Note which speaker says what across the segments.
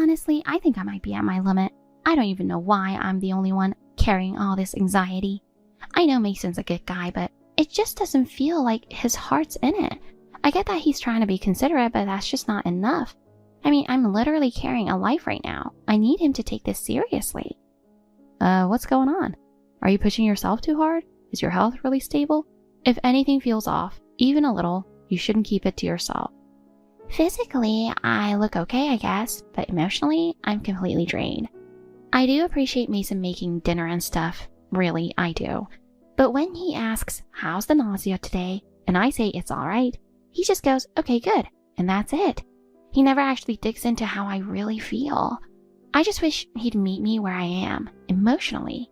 Speaker 1: Honestly, I think I might be at my limit. I don't even know why I'm the only one carrying all this anxiety. I know Mason's a good guy, but it just doesn't feel like his heart's in it. I get that he's trying to be considerate, but that's just not enough. I mean, I'm literally carrying a life right now. I need him to take this seriously. What's going on? Are you pushing yourself too hard? Is your health really stable? If anything feels off, even a little, you shouldn't keep it to yourself. Physically, I look okay, I guess, but emotionally, I'm completely drained. I do appreciate Mason making dinner and stuff. Really, I do. But when he asks, how's the nausea today? And I say it's alright, he just goes, okay, good. And that's it. He never actually digs into how I really feel. I just wish he'd meet me where I am, emotionally.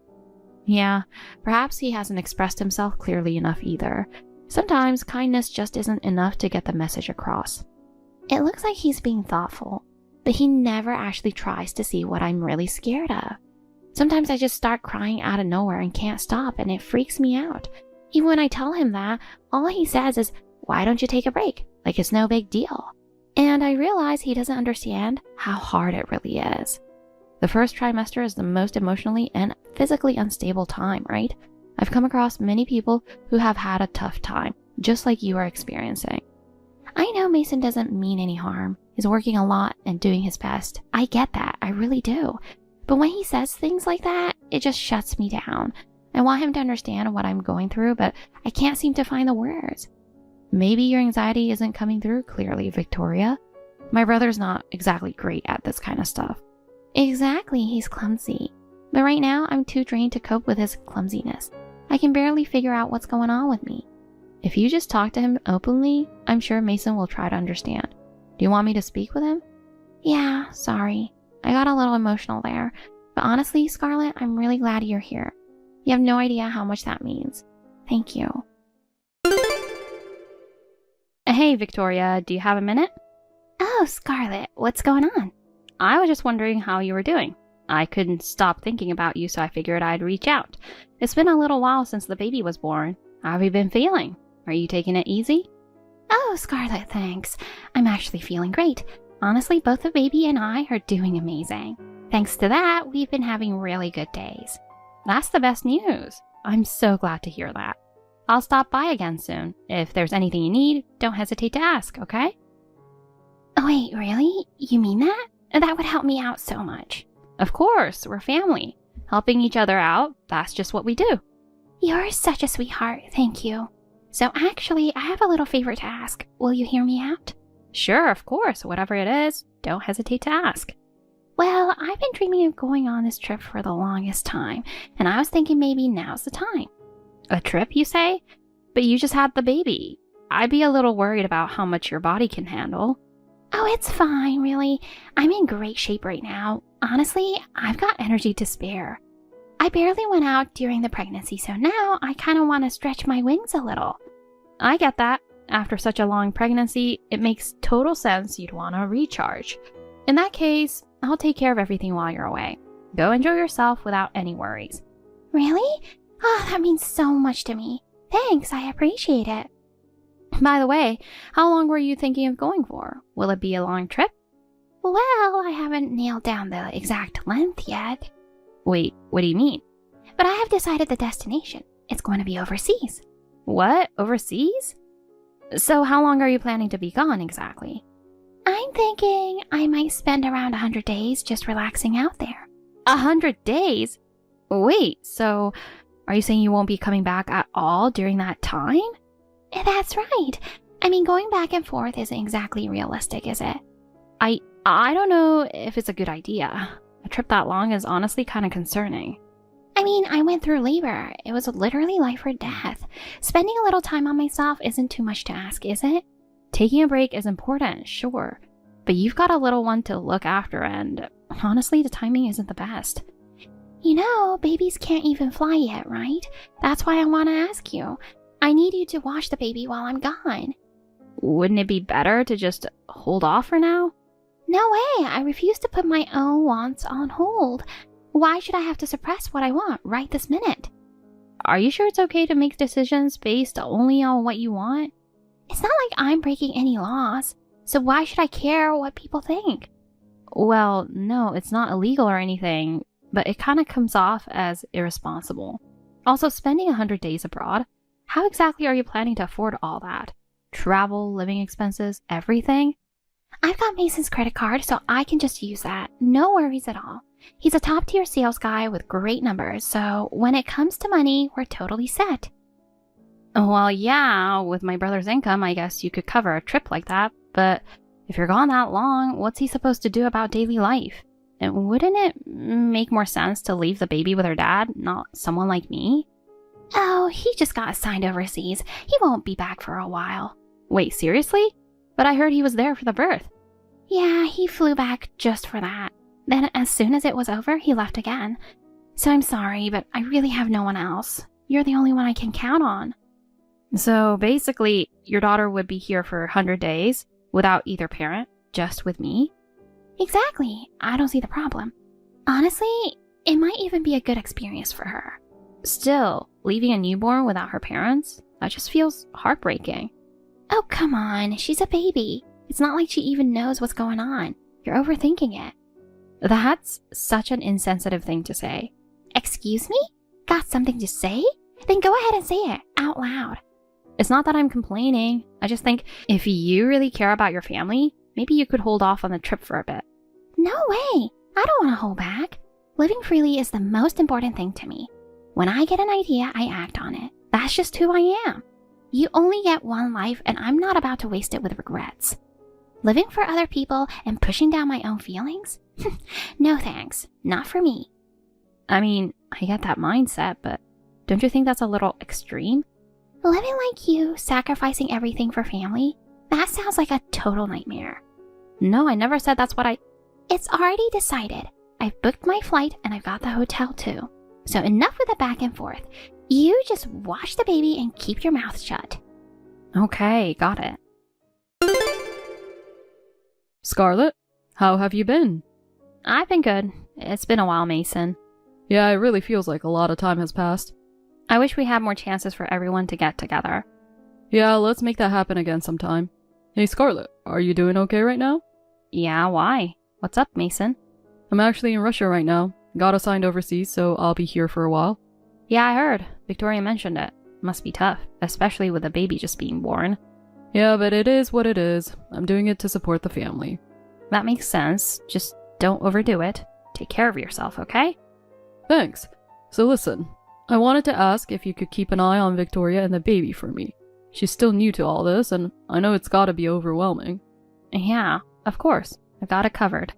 Speaker 1: Yeah, perhaps he hasn't expressed himself clearly enough either. Sometimes kindness just isn't enough to get the message across. It looks like he's being thoughtful, but he never actually tries to see what I'm really scared of. Sometimes I just start crying out of nowhere and can't stop, and it freaks me out. Even when I tell him that, all he says is, why don't you take a break? Like it's no big deal. And I realize he doesn't understand how hard it really is. The first trimester is the most emotionally and physically unstable time, right? I've come across many people who have had a tough time, just like you are experiencing. I know Mason doesn't mean any harm. He's working a lot and doing his best. I get that, I really do. But when he says things like that, it just shuts me down. I want him to understand what I'm going through, but I can't seem to find the words. Maybe your anxiety isn't coming through clearly, Victoria. My brother's not exactly great at this kind of stuff. Exactly, he's clumsy. But right now, I'm too drained to cope with his clumsiness. I can barely figure out what's going on with me. If you just talk to him openly, I'm sure Mason will try to understand. Do you want me to speak with him? Yeah, sorry. I got a little emotional there. But honestly, Scarlett, I'm really glad you're here. You have no idea how much that means. Thank you. Hey, Victoria, do you have a minute? Oh, Scarlett, what's going on? I was just wondering how you were doing. I couldn't stop thinking about you, so I figured I'd reach out. It's been a little while since the baby was born. How have you been feeling? Are you taking it easy? Oh, Scarlett, thanks. I'm actually feeling great. Honestly, both the baby and I are doing amazing. Thanks to that, we've been having really good days. That's the best news. I'm so glad to hear that. I'll stop by again soon. If there's anything you need, don't hesitate to ask, okay? Oh, wait, really? You mean that? That would help me out so much. Of course, we're family. Helping each other out, that's just what we do. You're such a sweetheart, thank you. So actually, I have a little favor to ask. Will you hear me out? Sure, of course. Whatever it is, don't hesitate to ask. Well, I've been dreaming of going on this trip for the longest time, and I was thinking maybe now's the time. A trip, you say? But you just had the baby. I'd be a little worried about how much your body can handle. Oh, it's fine, really. I'm in great shape right now. Honestly, I've got energy to spare. I barely went out during the pregnancy, so now I kind of want to stretch my wings a little. I get that. After such a long pregnancy, it makes total sense you'd want to recharge. In that case, I'll take care of everything while you're away. Go enjoy yourself without any worries. Really? Oh, that means so much to me. Thanks, I appreciate it. By the way, how long were you thinking of going for? Will it be a long trip? Well, I haven't nailed down the exact length yet. Wait, what do you mean? But I have decided the destination. It's going to be overseas. What? Overseas? So how long are you planning to be gone exactly? I'm thinking I might spend around 100 days just relaxing out there. 100 days? Wait, so are you saying you won't be coming back at all during that time? That's right. I mean, going back and forth isn't exactly realistic, is it? I don't know if it's a good idea. A trip that long is honestly kind of concerning. I mean, I went through labor. It was literally life or death. Spending a little time on myself isn't too much to ask, is it? Taking a break is important, sure. But you've got a little one to look after, and honestly, the timing isn't the best. You know, babies can't even fly yet, right? That's why I want to ask you. I need you to watch the baby while I'm gone. Wouldn't it be better to just hold off for now? No way! I refuse to put my own wants on hold. Why should I have to suppress what I want right this minute? Are you sure it's okay to make decisions based only on what you want? It's not like I'm breaking any laws, so why should I care what people think? Well, no, it's not illegal or anything, but it kind of comes off as irresponsible. Also, spending 100 days abroad, how exactly are you planning to afford all that? Travel, living expenses, everything?
Speaker 2: I've got Mason's credit card, so I can just use that. No worries at all. He's a top-tier sales guy with great numbers, so when it comes to money, we're totally set.
Speaker 1: Well, yeah, with my brother's income, I guess you could cover a trip like that, but if you're gone that long, what's he supposed to do about daily life? And wouldn't it make more sense to leave the baby with her dad, not someone like me?
Speaker 2: Oh, he just got assigned overseas. He won't be back for a while.
Speaker 1: Wait, seriously? But I heard he was there for the birth.
Speaker 2: Yeah, he flew back just for that. Then as soon as it was over, he left again. So I'm sorry, but I really have no one else. You're the only one I can count on.
Speaker 1: So basically, your daughter would be here for 100 days without either parent, just with me?
Speaker 2: Exactly. I don't see the problem. Honestly, it might even be a good experience for her.
Speaker 1: Still, leaving a newborn without her parents? That just feels heartbreaking.
Speaker 2: Oh, come on. She's a baby. It's not like she even knows what's going on. You're overthinking it.
Speaker 1: That's such an insensitive thing to say.
Speaker 2: Excuse me? Got something to say? Then go ahead and say it out loud.
Speaker 1: It's not that I'm complaining. I just think if you really care about your family, maybe you could hold off on the trip for a bit.
Speaker 2: No way. I don't want to hold back. Living freely is the most important thing to me. When I get an idea, I act on it. That's just who I am. You only get one life, and I'm not about to waste it with regrets. Living for other people and pushing down my own feelings? No thanks. Not for me.
Speaker 1: I mean, I get that mindset, but don't you think that's a little extreme?
Speaker 2: Living like you, sacrificing everything for family? That sounds like a total nightmare.
Speaker 1: No, I never said that's what I...
Speaker 2: It's already decided. I've booked my flight and I've got the hotel too. So enough with the back and forth. You just wash the baby and keep your mouth shut.
Speaker 1: Okay, got it.
Speaker 3: Scarlett, how have you been?
Speaker 1: I've been good. It's been a while, Mason.
Speaker 3: Yeah, it really feels like a lot of time has passed.
Speaker 1: I wish we had more chances for everyone to get together.
Speaker 3: Yeah, let's make that happen again sometime. Hey, Scarlett, are you doing okay right now?
Speaker 1: Yeah, why? What's up, Mason?
Speaker 3: I'm actually in Russia right now. Got assigned overseas, so I'll be here for a while.
Speaker 1: Yeah, I heard. Victoria mentioned it. Must be tough, especially with a baby just being born.
Speaker 3: Yeah, but it is what it is. I'm doing it to support the family.
Speaker 1: That makes sense. Just don't overdo it. Take care of yourself, okay?
Speaker 3: Thanks. So listen, I wanted to ask if you could keep an eye on Victoria and the baby for me. She's still new to all this, and I know it's gotta be overwhelming.
Speaker 1: Yeah, of course. I've got it covered.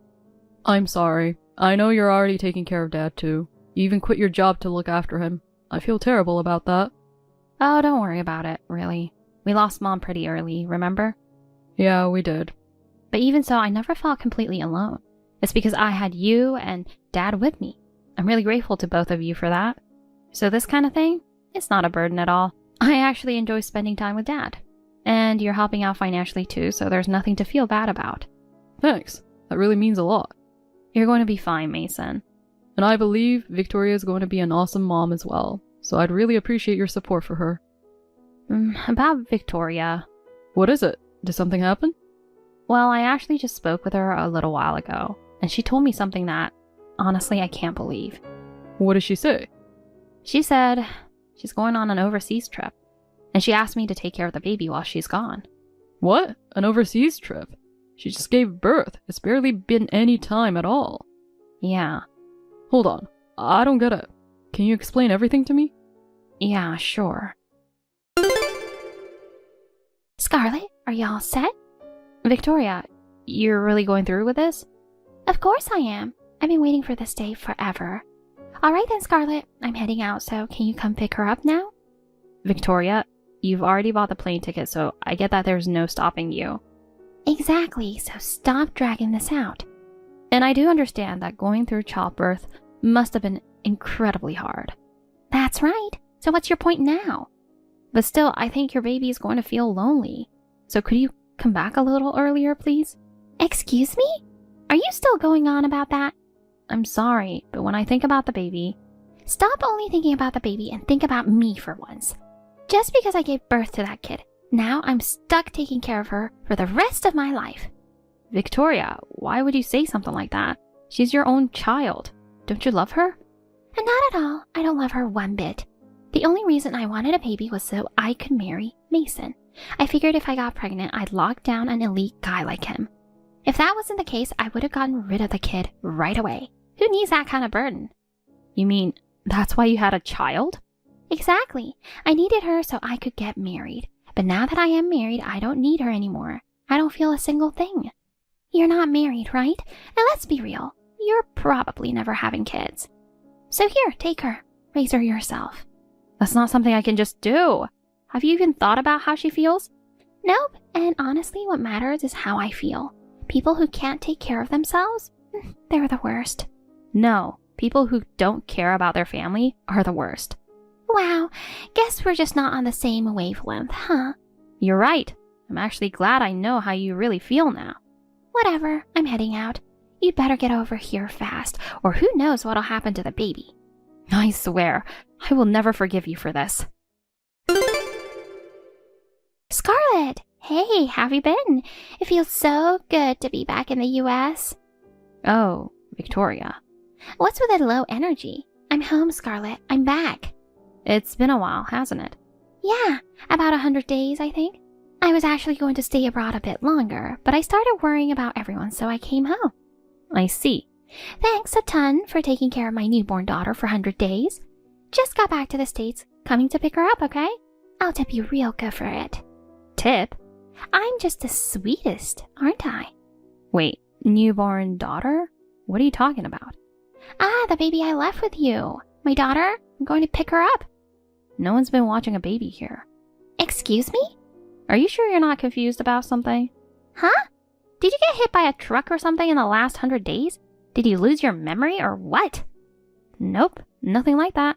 Speaker 3: I'm sorry. I know you're already taking care of Dad too. You even quit your job to look after him. I feel terrible about that.
Speaker 1: Oh, don't worry about it, really. We lost Mom pretty early, remember?
Speaker 3: Yeah, we did.
Speaker 1: But even so, I never felt completely alone. It's because I had you and Dad with me. I'm really grateful to both of you for that. So this kind of thing, it's not a burden at all. I actually enjoy spending time with Dad. And you're helping out financially too, so there's nothing to feel bad about.
Speaker 3: Thanks. That really means a lot.
Speaker 1: You're going to be fine, Mason.
Speaker 3: And I believe Victoria is going to be an awesome mom as well, so I'd really appreciate your support for her.
Speaker 1: About Victoria.
Speaker 3: What is it? Did something happen?
Speaker 1: Well, I actually just spoke with her a little while ago, and she told me something that, honestly, I can't believe.
Speaker 3: What did she say?
Speaker 1: She said she's going on an overseas trip, and she asked me to take care of the baby while she's gone.
Speaker 3: What? An overseas trip? She just gave birth. It's barely been any time at all.
Speaker 1: Yeah.
Speaker 3: Hold on. I don't get it. Can you explain everything to me?
Speaker 1: Yeah, sure.
Speaker 2: Scarlett, are you all set?
Speaker 1: Victoria, you're really going through with this?
Speaker 2: Of course I am. I've been waiting for this day forever. All right then, Scarlett. I'm heading out, so can you come pick her up now?
Speaker 1: Victoria, you've already bought the plane ticket, so I get that there's no stopping you.
Speaker 2: Exactly, so stop dragging this out.
Speaker 1: And I do understand that going through childbirth must have been incredibly hard.
Speaker 2: That's right. So what's your point now?
Speaker 1: But still, I think your baby is going to feel lonely. So could you come back a little earlier, please?
Speaker 2: Excuse me? Are you still going on about that?
Speaker 1: I'm sorry, but when I think about the baby...
Speaker 2: Stop only thinking about the baby and think about me for once. Just because I gave birth to that kid, now I'm stuck taking care of her for the rest of my life.
Speaker 1: Victoria, why would you say something like that? She's your own child. Don't you love her?
Speaker 2: And not at all. I don't love her one bit. The only reason I wanted a baby was so I could marry Mason. I figured if I got pregnant, I'd lock down an elite guy like him. If that wasn't the case, I would have gotten rid of the kid right away. Who needs that kind of burden?
Speaker 1: You mean that's why you had a child?
Speaker 2: Exactly. I needed her so I could get married. But now that I am married, I don't need her anymore. I don't feel a single thing. You're not married, right? And let's be real. You're probably never having kids. So here, take her. Raise her yourself.
Speaker 1: That's not something I can just do. Have you even thought about how she feels?
Speaker 2: Nope. And honestly, what matters is how I feel. People who can't take care of themselves, they're the worst.
Speaker 1: No, people who don't care about their family are the worst.
Speaker 2: Wow, guess we're just not on the same wavelength, huh?
Speaker 1: You're right. I'm actually glad I know how you really feel now.
Speaker 2: Whatever, I'm heading out. You'd better get over here fast, or who knows what'll happen to the baby.
Speaker 1: I swear, I will never forgive you for this.
Speaker 2: Scarlett! Hey, how have you been? It feels so good to be back in the US.
Speaker 1: Oh, Victoria.
Speaker 2: What's with the low energy? I'm home, Scarlett. I'm back.
Speaker 1: It's been a while, hasn't it?
Speaker 2: Yeah, about 100 days, I think. I was actually going to stay abroad a bit longer, but I started worrying about everyone, so I came home.
Speaker 1: I see.
Speaker 2: Thanks a ton for taking care of my newborn daughter for 100 days. Just got back to the States, coming to pick her up, okay? I'll tip you real good for it.
Speaker 1: Tip?
Speaker 2: I'm just the sweetest, aren't I?
Speaker 1: Wait, newborn daughter? What are you talking about?
Speaker 2: Ah, the baby I left with you. My daughter, I'm going to pick her up.
Speaker 1: No one's been watching a baby here.
Speaker 2: Excuse me?
Speaker 1: Are you sure you're not confused about something?
Speaker 2: Huh?
Speaker 1: Did you get hit by a truck or something in the last 100 days? Did you lose your memory or what? Nope, nothing like that.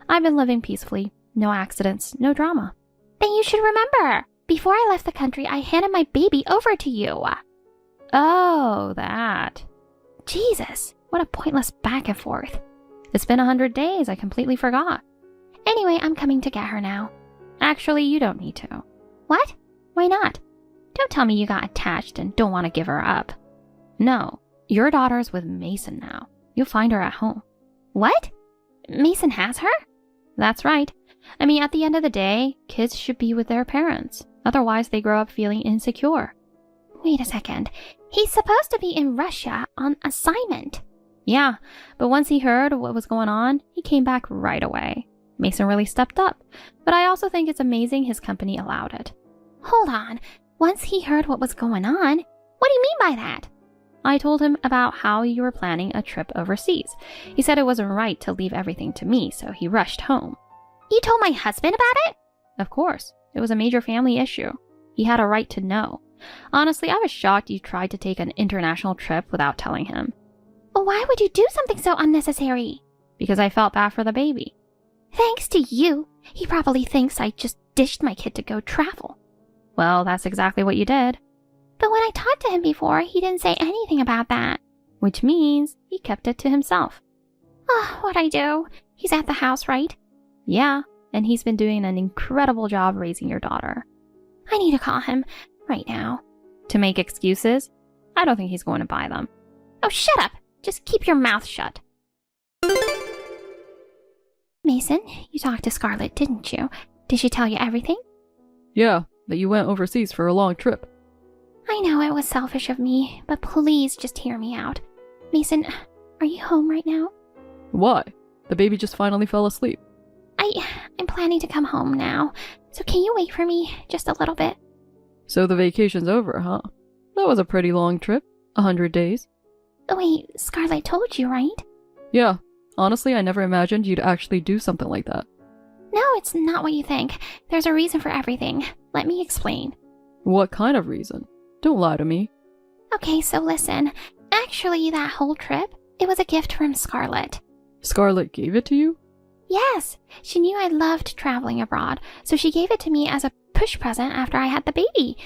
Speaker 1: I've been living peacefully. No accidents, no drama.
Speaker 2: Then you should remember. Before I left the country, I handed my baby over to you.
Speaker 1: Oh, that.
Speaker 2: Jesus, what a pointless back and forth.
Speaker 1: It's been 100 days. I completely forgot.
Speaker 2: Anyway, I'm coming to get her now.
Speaker 1: Actually, you don't need to.
Speaker 2: What? Why not?
Speaker 1: Don't tell me you got attached and don't want to give her up. No, your daughter's with Mason now. You'll find her at home.
Speaker 2: What? Mason has her?
Speaker 1: That's right. I mean, at the end of the day, kids should be with their parents. Otherwise, they grow up feeling insecure.
Speaker 2: Wait a second. He's supposed to be in Russia on assignment.
Speaker 1: Yeah, but once he heard what was going on, he came back right away. Mason really stepped up, but I also think it's amazing his company allowed it.
Speaker 2: Hold on. Once he heard what was going on? What do you mean by that?
Speaker 1: I told him about how you were planning a trip overseas. He said it wasn't right to leave everything to me, so he rushed home.
Speaker 2: You told my husband about it?
Speaker 1: Of course. It was a major family issue. He had a right to know. Honestly, I was shocked you tried to take an international trip without telling him.
Speaker 2: Why would you do something so unnecessary?
Speaker 1: Because I felt bad for the baby.
Speaker 2: Thanks to you. He probably thinks I just dished my kid to go travel.
Speaker 1: Well, that's exactly what you did.
Speaker 2: But when I talked to him before, he didn't say anything about that.
Speaker 1: Which means he kept it to himself.
Speaker 2: Oh, what'd I do? He's at the house, right?
Speaker 1: Yeah, and he's been doing an incredible job raising your daughter.
Speaker 2: I need to call him right now.
Speaker 1: To make excuses? I don't think he's going to buy them.
Speaker 2: Oh, shut up! Just keep your mouth shut. Mason, you talked to Scarlett, didn't you? Did she tell you everything?
Speaker 3: Yeah, that you went overseas for a long trip.
Speaker 2: I know it was selfish of me, but please just hear me out. Mason, are you home right now?
Speaker 3: Why? The baby just finally fell asleep.
Speaker 2: I'm planning to come home now, so can you wait for me just a little bit?
Speaker 3: So the vacation's over, huh? That was a pretty long trip. 100 days.
Speaker 2: Wait, Scarlett told you, right?
Speaker 3: Yeah. Honestly, I never imagined you'd actually do something like that.
Speaker 2: No, it's not what you think. There's a reason for everything. Let me explain.
Speaker 3: What kind of reason? Don't lie to me.
Speaker 2: Okay, so listen. Actually, that whole trip, it was a gift from Scarlett.
Speaker 3: Scarlett gave it to you?
Speaker 2: Yes, she knew I loved traveling abroad, so she gave it to me as a push present after I had the baby.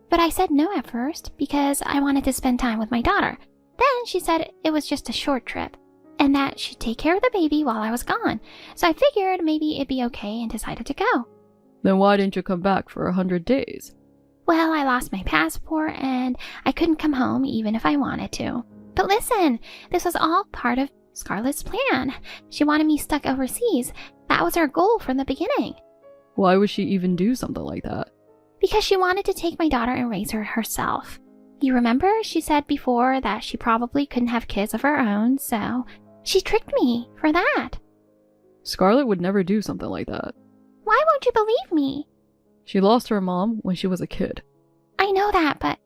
Speaker 2: But I said no at first because I wanted to spend time with my daughter. Then she said it was just a short trip and that she'd take care of the baby while I was gone. So I figured maybe it'd be okay and decided to go.
Speaker 3: Then why didn't you come back for 100 days?
Speaker 2: Well, I lost my passport and I couldn't come home even if I wanted to. But listen, this was all part of Scarlett's plan. She wanted me stuck overseas. That was her goal from the beginning.
Speaker 3: Why would she even do something like that?
Speaker 2: Because she wanted to take my daughter and raise her herself. You remember she said before that she probably couldn't have kids of her own, so she tricked me for that.
Speaker 3: Scarlett would never do something like that.
Speaker 2: Why won't you believe me?
Speaker 3: She lost her mom when she was a kid.
Speaker 2: I know that, but...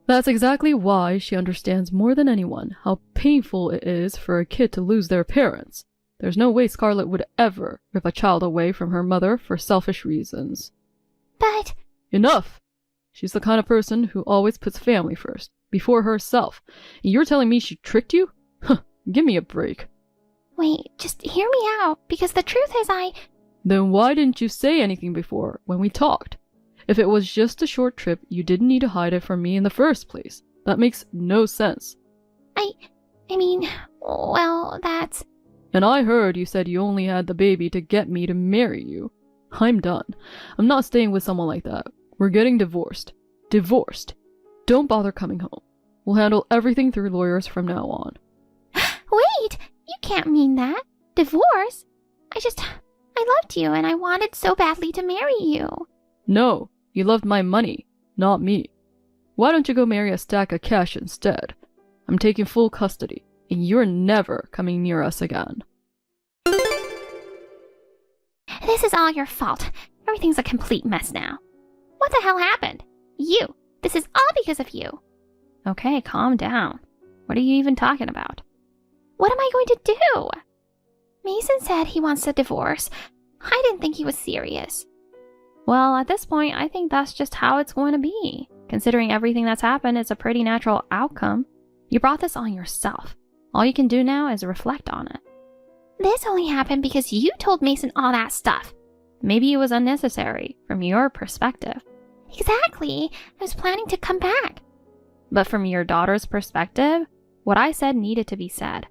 Speaker 3: That's exactly why she understands more than anyone how painful it is for a kid to lose their parents. There's no way Scarlett would ever rip a child away from her mother for selfish reasons.
Speaker 2: But...
Speaker 3: Enough! She's the kind of person who always puts family first, before herself. And you're telling me she tricked you? Huh, give me a break.
Speaker 2: Wait, just hear me out, because the truth is
Speaker 3: Then why didn't you say anything before, when we talked? If it was just a short trip, you didn't need to hide it from me in the first place. That makes no sense.
Speaker 2: I mean, well, that's...
Speaker 3: And I heard you said you only had the baby to get me to marry you. I'm done. I'm not staying with someone like that. We're getting divorced. Divorced. Don't bother coming home. We'll handle everything through lawyers from now on.
Speaker 2: Wait! You can't mean that. Divorce? I loved you and I wanted so badly to marry you.
Speaker 3: No, you loved my money, not me. Why don't you go marry a stack of cash instead? I'm taking full custody, and you're never coming near us again.
Speaker 2: This is all your fault. Everything's a complete mess now. What the hell happened? You. This is all because of you.
Speaker 1: Okay, calm down. What are you even talking about?
Speaker 2: What am I going to do? Mason said he wants a divorce. I didn't think he was serious.
Speaker 1: Well, at this point, I think that's just how it's going to be. Considering everything that's happened, it's a pretty natural outcome. You brought this on yourself. All you can do now is reflect on it.
Speaker 2: This only happened because you told Mason all that stuff.
Speaker 1: Maybe it was unnecessary, from your perspective.
Speaker 2: Exactly. I was planning to come back.
Speaker 1: But from your daughter's perspective, what I said needed to be said.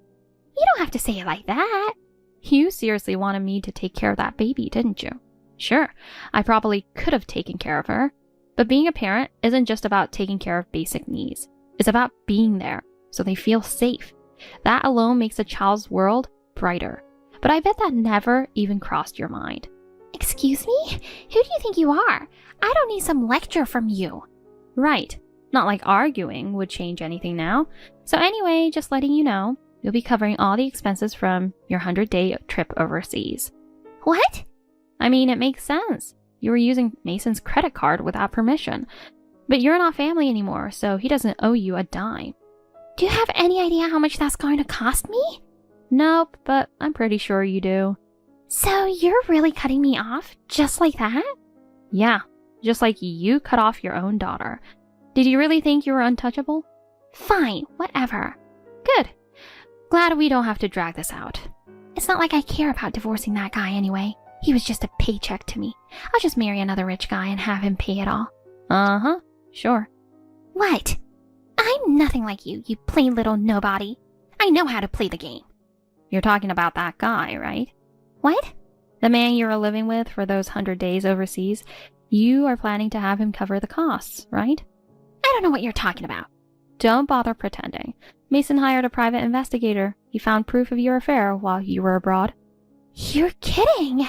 Speaker 2: You don't have to say it like that.
Speaker 1: You seriously wanted me to take care of that baby, didn't you? Sure, I probably could have taken care of her. But being a parent isn't just about taking care of basic needs. It's about being there, so they feel safe. That alone makes a child's world brighter. But I bet that never even crossed your mind.
Speaker 2: Excuse me? Who do you think you are? I don't need some lecture from you.
Speaker 1: Right. Not like arguing would change anything now. So anyway, just letting you know, you'll be covering all the expenses from your 100-day trip overseas.
Speaker 2: What?
Speaker 1: I mean, it makes sense. You were using Mason's credit card without permission. But you're not family anymore, so he doesn't owe you a dime.
Speaker 2: Do you have any idea how much that's going to cost me?
Speaker 1: Nope, but I'm pretty sure you do.
Speaker 2: So you're really cutting me off just like that?
Speaker 1: Yeah, just like you cut off your own daughter. Did you really think you were untouchable?
Speaker 2: Fine, whatever.
Speaker 1: Good. Glad we don't have to drag this out.
Speaker 2: It's not like I care about divorcing that guy anyway. He was just a paycheck to me. I'll just marry another rich guy and have him pay it all.
Speaker 1: Uh-huh, sure.
Speaker 2: What? I'm nothing like you, you plain little nobody. I know how to play the game.
Speaker 1: You're talking about that guy, right?
Speaker 2: What?
Speaker 1: The man you were living with for those 100 days overseas. You are planning to have him cover the costs, right?
Speaker 2: I don't know what you're talking about.
Speaker 1: Don't bother pretending. Mason hired a private investigator. He found proof of your affair while you were abroad.
Speaker 2: You're kidding!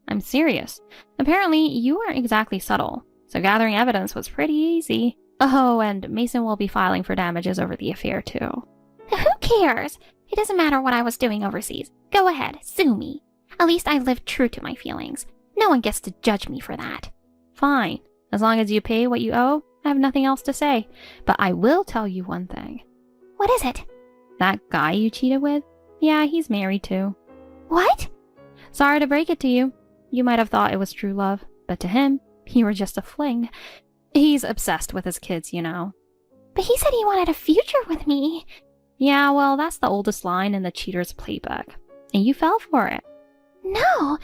Speaker 1: I'm serious. Apparently, you weren't exactly subtle, so gathering evidence was pretty easy. Oh, and Mason will be filing for damages over the affair, too.
Speaker 2: Who cares? It doesn't matter what I was doing overseas. Go ahead, sue me. At least I lived true to my feelings. No one gets to judge me for that.
Speaker 1: Fine. As long as you pay what you owe, I have nothing else to say. But I will tell you one thing.
Speaker 2: What is it?
Speaker 1: That guy you cheated with? Yeah, he's married too.
Speaker 2: What?
Speaker 1: Sorry to break it to you. You might have thought it was true love, but to him, you were just a fling. He's obsessed with his kids, you know.
Speaker 2: But he said he wanted a future with me.
Speaker 1: Yeah, well, that's the oldest line in the cheater's playbook. And you fell for it.
Speaker 2: No.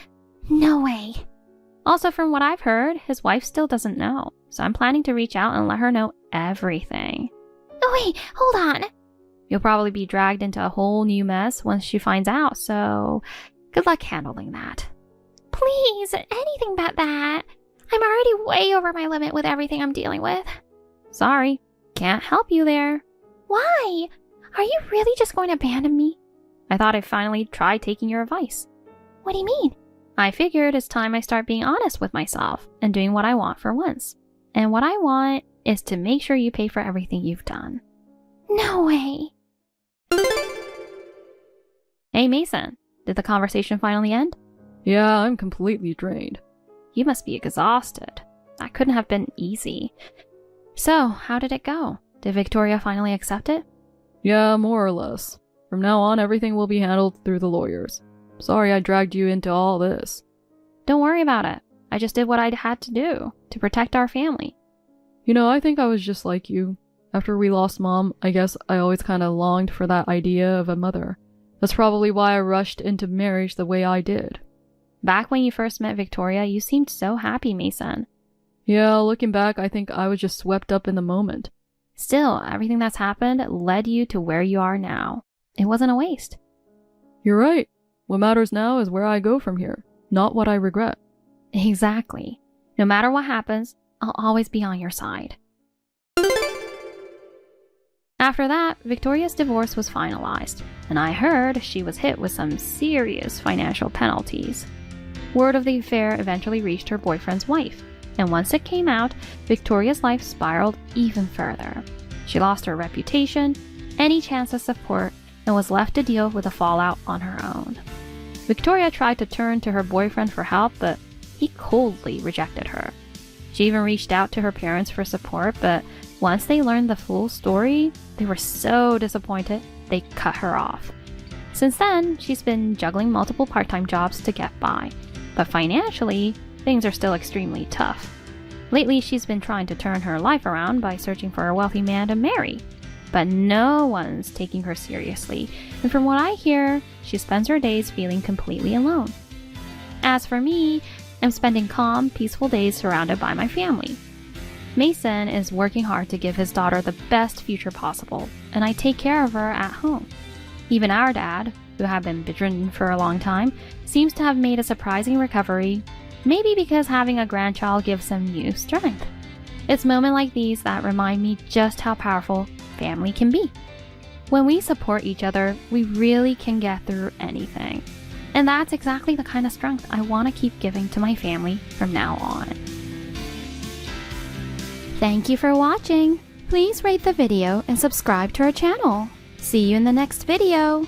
Speaker 2: No way.
Speaker 1: Also, from what I've heard, his wife still doesn't know. So I'm planning to reach out and let her know everything.
Speaker 2: Oh, wait, hold on.
Speaker 1: You'll probably be dragged into a whole new mess once she finds out, so good luck handling that.
Speaker 2: Please, anything but that. I'm already way over my limit with everything I'm dealing with.
Speaker 1: Sorry, can't help you there.
Speaker 2: Why? Are you really just going to abandon me?
Speaker 1: I thought I'd finally try taking your advice.
Speaker 2: What do you mean?
Speaker 1: I figured it's time I start being honest with myself and doing what I want for once. And what I want is to make sure you pay for everything you've done.
Speaker 2: No way.
Speaker 1: Hey Mason, did the conversation finally end?
Speaker 3: Yeah, I'm completely drained.
Speaker 1: You must be exhausted. That couldn't have been easy. So, how did it go? Did Victoria finally accept it?
Speaker 3: Yeah, more or less. From now on, everything will be handled through the lawyers. Sorry I dragged you into all this.
Speaker 1: Don't worry about it. I just did what I had to do to protect our family.
Speaker 3: You know, I think I was just like you. After we lost Mom, I guess I always kind of longed for that idea of a mother. That's probably why I rushed into marriage the way I did.
Speaker 1: Back when you first met Victoria, you seemed so happy, Mason.
Speaker 3: Yeah, looking back, I think I was just swept up in the moment.
Speaker 1: Still, everything that's happened led you to where you are now. It wasn't a waste.
Speaker 3: You're right. What matters now is where I go from here, not what I regret.
Speaker 1: Exactly. No matter what happens, I'll always be on your side. After that, Victoria's divorce was finalized, and I heard she was hit with some serious financial penalties. Word of the affair eventually reached her boyfriend's wife, and once it came out, Victoria's life spiraled even further. She lost her reputation, any chance of support, and was left to deal with the fallout on her own. Victoria tried to turn to her boyfriend for help, but he coldly rejected her. She even reached out to her parents for support, but once they learned the full story, they were so disappointed they cut her off. Since then, she's been juggling multiple part-time jobs to get by, but financially, things are still extremely tough. Lately, she's been trying to turn her life around by searching for a wealthy man to marry, but no one's taking her seriously, and from what I hear, she spends her days feeling completely alone. As for me, I'm spending calm, peaceful days surrounded by my family. Mason is working hard to give his daughter the best future possible, and I take care of her at home. Even our dad, who had been bedridden for a long time, seems to have made a surprising recovery, maybe because having a grandchild gives him new strength. It's moments like these that remind me just how powerful family can be. When we support each other, we really can get through anything. And that's exactly the kind of strength I want to keep giving to my family from now on.
Speaker 2: Thank you for watching. Please rate the video and subscribe to our channel. See you in the next video.